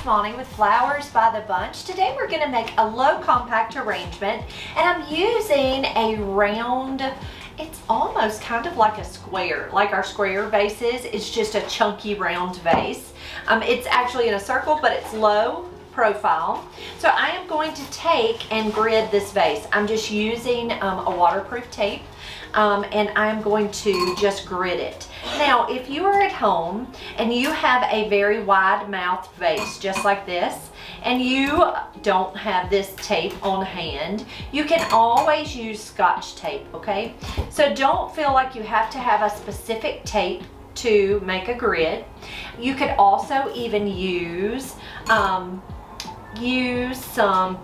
Monty with Flowers by the Bunch. Today we're going to make a low compact arrangement, and I'm using a round, it's almost kind of like a square, like our square vases. It's just a chunky round vase. It's actually in a circle, but it's low profile. So I am going to take and grid this vase. I'm just using a waterproof tape. And I'm going to just grid it. Now, if you are at home and you have a very wide mouth vase, just like this, and you don't have this tape on hand, you can always use Scotch tape, okay? So don't feel like you have to have a specific tape to make a grid. You could also even use some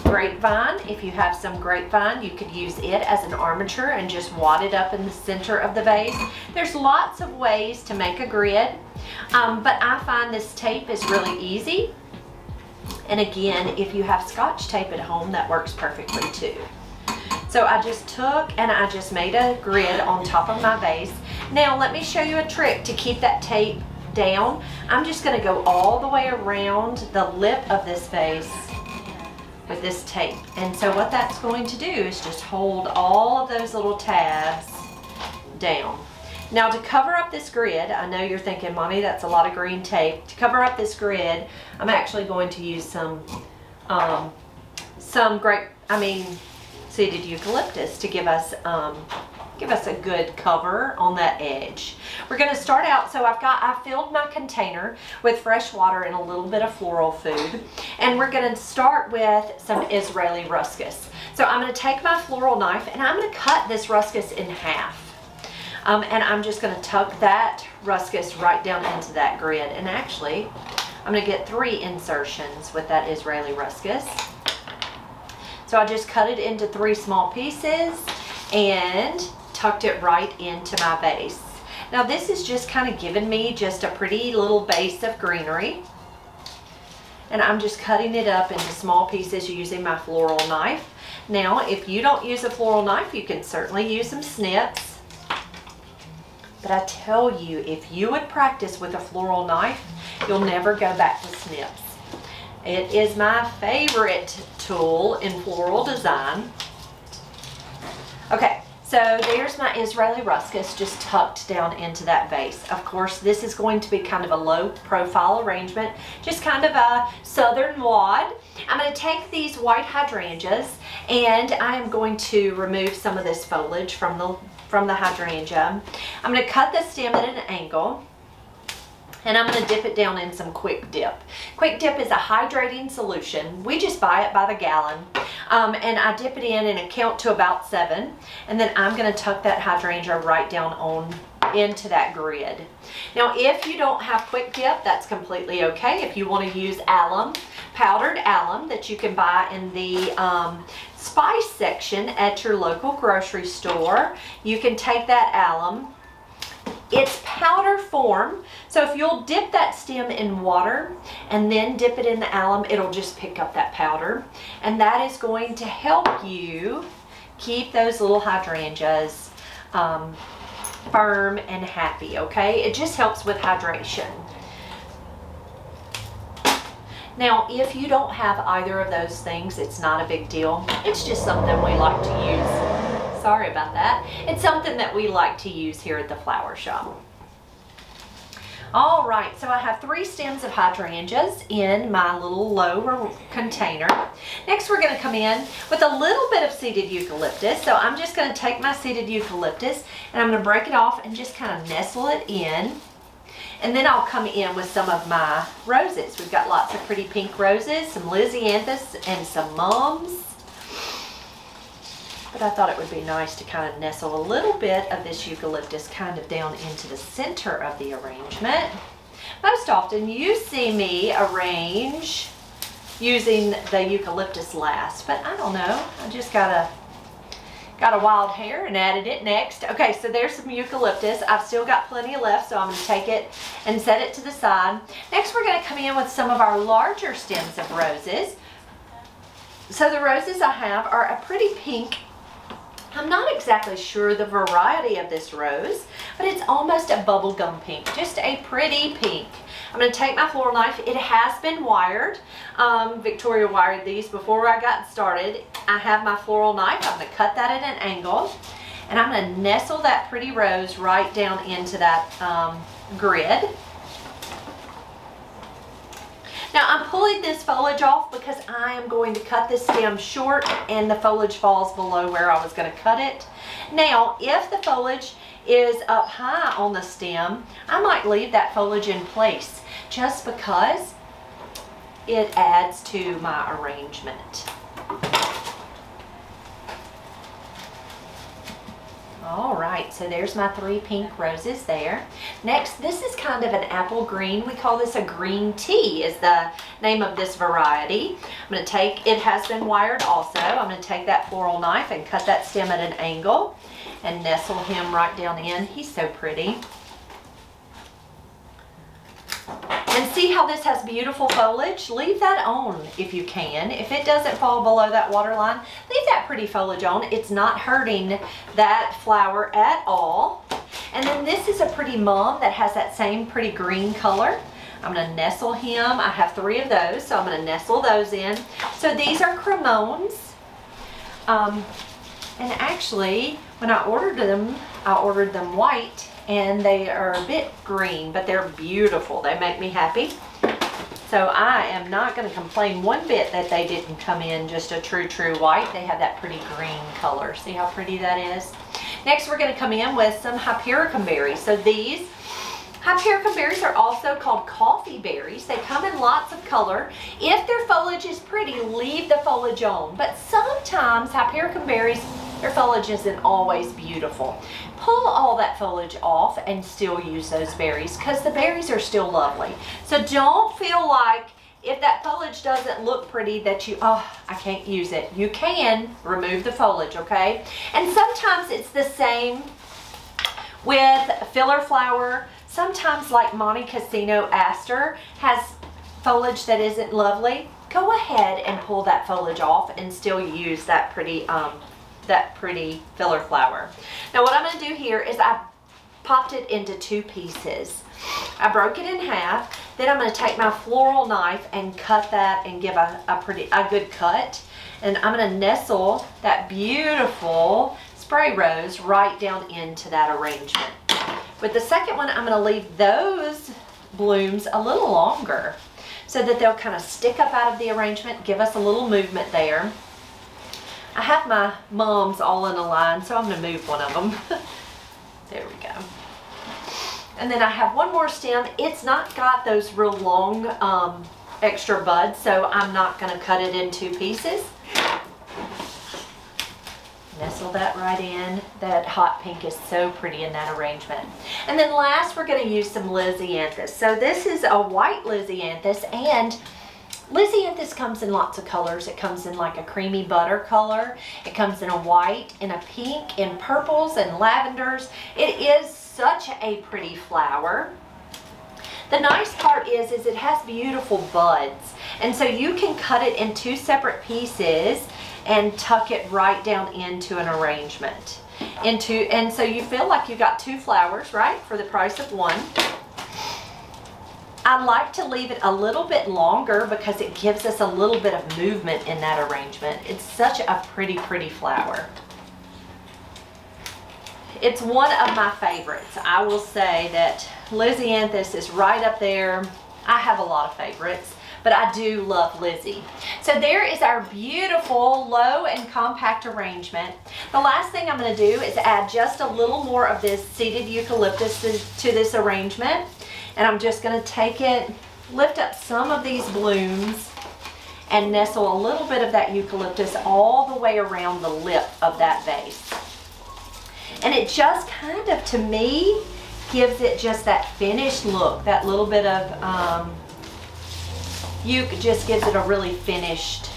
grapevine. If you have some grapevine, you could use it as an armature and just wad it up in the center of the vase. There's lots of ways to make a grid, but I find this tape is really easy. And again, if you have Scotch tape at home, that works perfectly too. So I just took and I just made a grid on top of my vase. Now let me show you a trick to keep that tape down. I'm just going to go all the way around the lip of this vase with this tape. And so what that's going to do is just hold all of those little tabs down. Now to cover up this grid, I know you're thinking, Mommy, that's a lot of green tape. To cover up this grid, I'm actually going to use some seeded eucalyptus to give us a good cover on that edge. We're going to start out, so I filled my container with fresh water and a little bit of floral food, and we're going to start with some Israeli ruscus. So I'm going to take my floral knife and I'm going to cut this ruscus in half. And I'm just going to tuck that ruscus right down into that grid. And actually, I'm going to get 3 insertions with that Israeli ruscus. So I just cut it into 3 small pieces and tucked it right into my vase. Now this is just kind of giving me just a pretty little base of greenery. And I'm just cutting it up into small pieces using my floral knife. Now if you don't use a floral knife, you can certainly use some snips. But I tell you, if you would practice with a floral knife, you'll never go back to snips. It is my favorite tool in floral design. Okay, so there's my Israeli ruscus just tucked down into that vase. Of course, this is going to be kind of a low profile arrangement, just kind of a southern wad. I'm going to take these white hydrangeas and I am going to remove some of this foliage from the hydrangea. I'm going to cut the stem at an angle. And I'm going to dip it down in some Quick Dip. Quick Dip is a hydrating solution. We just buy it by the gallon. And I dip it in and I count to about 7. And then I'm going to tuck that hydrangea right down on into that grid. Now if you don't have Quick Dip, that's completely okay. If you want to use alum, powdered alum that you can buy in the spice section at your local grocery store, you can take that alum. It's powder form, so if you'll dip that stem in water and then dip it in the alum, it'll just pick up that powder. And that is going to help you keep those little hydrangeas firm and happy, okay? It just helps with hydration. Now, if you don't have either of those things, it's not a big deal. It's just something we like to use. Sorry about that. It's something that we like to use here at the flower shop. All right, so I have 3 stems of hydrangeas in my little low container. Next, we're going to come in with a little bit of seeded eucalyptus. So I'm just going to take my seeded eucalyptus and I'm going to break it off and just kind of nestle it in. And then I'll come in with some of my roses. We've got lots of pretty pink roses, some lysianthus, and some mums. But I thought it would be nice to kind of nestle a little bit of this eucalyptus kind of down into the center of the arrangement. Most often you see me arrange using the eucalyptus last, but I don't know. I just got a wild hair and added it next. Okay, so there's some eucalyptus. I've still got plenty left, so I'm going to take it and set it to the side. Next, we're going to come in with some of our larger stems of roses. So the roses I have are a pretty pink. I'm not exactly sure the variety of this rose, but it's almost a bubblegum pink, just a pretty pink. I'm going to take my floral knife. It has been wired. Victoria wired these before I got started. I have my floral knife. I'm going to cut that at an angle. And I'm going to nestle that pretty rose right down into that grid. Now I'm pulling this foliage off because I am going to cut this stem short and the foliage falls below where I was going to cut it. Now if the foliage is up high on the stem, I might leave that foliage in place just because it adds to my arrangement. All right, so there's my 3 pink roses there. Next, this is kind of an apple green. We call this a green tea is the name of this variety. I'm going to take, it has been wired also. I'm going to take that floral knife and cut that stem at an angle and nestle him right down in. He's so pretty. And see how this has beautiful foliage? Leave that on if you can. If it doesn't fall below that water line, leave that pretty foliage on. It's not hurting that flower at all. And then this is a pretty mum that has that same pretty green color. I'm going to nestle him. I have 3 of those, so I'm going to nestle those in. So these are cremones. And actually, when I ordered them white. And they are a bit green, but they're beautiful. They make me happy. So I am not going to complain one bit that they didn't come in just a true white. They have that pretty green color. See how pretty that is? Next, we're going to come in with some hypericum berries. So these hypericum berries are also called coffee berries. They come in lots of color. If their foliage is pretty, leave the foliage on. But sometimes hypericum berries, their foliage isn't always beautiful. Pull all that foliage off and still use those berries because the berries are still lovely. So don't feel like if that foliage doesn't look pretty that you, oh, I can't use it. You can remove the foliage, okay? And sometimes it's the same with filler flower. Sometimes like Monte Cassino aster has foliage that isn't lovely. Go ahead and pull that foliage off and still use that pretty filler flower. Now what I'm going to do here is I popped it into 2 pieces. I broke it in half. Then I'm going to take my floral knife and cut that and give a good cut. And I'm going to nestle that beautiful spray rose right down into that arrangement. With the second one, I'm going to leave those blooms a little longer so that they'll kind of stick up out of the arrangement, give us a little movement there. I have my mums all in a line, so I'm going to move one of them. There we go. And then I have one more stem. It's not got those real long extra buds, so I'm not going to cut it in 2 pieces. Nestle that right in. That hot pink is so pretty in that arrangement. And then last, we're going to use some Lysianthus. So this is a white Lysianthus, and Lysianthus comes in lots of colors. It comes in like a creamy butter color. It comes in a white, in a pink, in purples and lavenders. It is such a pretty flower. The nice part is it has beautiful buds. And so you can cut it in 2 separate pieces and tuck it right down into an arrangement. And so you feel like you got 2 flowers, right, for the price of 1. I like to leave it a little bit longer because it gives us a little bit of movement in that arrangement. It's such a pretty flower. It's one of my favorites. I will say that Lysianthus is right up there. I have a lot of favorites, but I do love Lizzie. So there is our beautiful low and compact arrangement. The last thing I'm going to do is add just a little more of this seeded eucalyptus to this arrangement. And I'm just going to take it, lift up some of these blooms, and nestle a little bit of that eucalyptus all the way around the lip of that vase. And it just kind of, to me, gives it just that finished look. That little bit of, just gives it a really finished.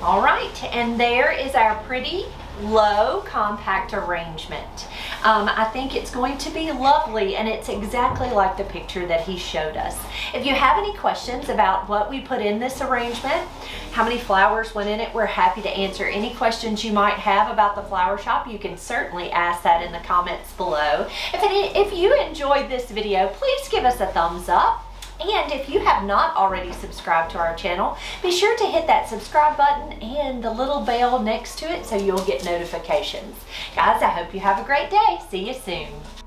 All right, and there is our pretty low compact arrangement. I think it's going to be lovely, and it's exactly like the picture that he showed us. If you have any questions about what we put in this arrangement, how many flowers went in it, we're happy to answer any questions you might have about the flower shop. You can certainly ask that in the comments below. If you enjoyed this video, please give us a thumbs up. And if you have not already subscribed to our channel, be sure to hit that subscribe button and the little bell next to it so you'll get notifications. Guys, I hope you have a great day. See you soon.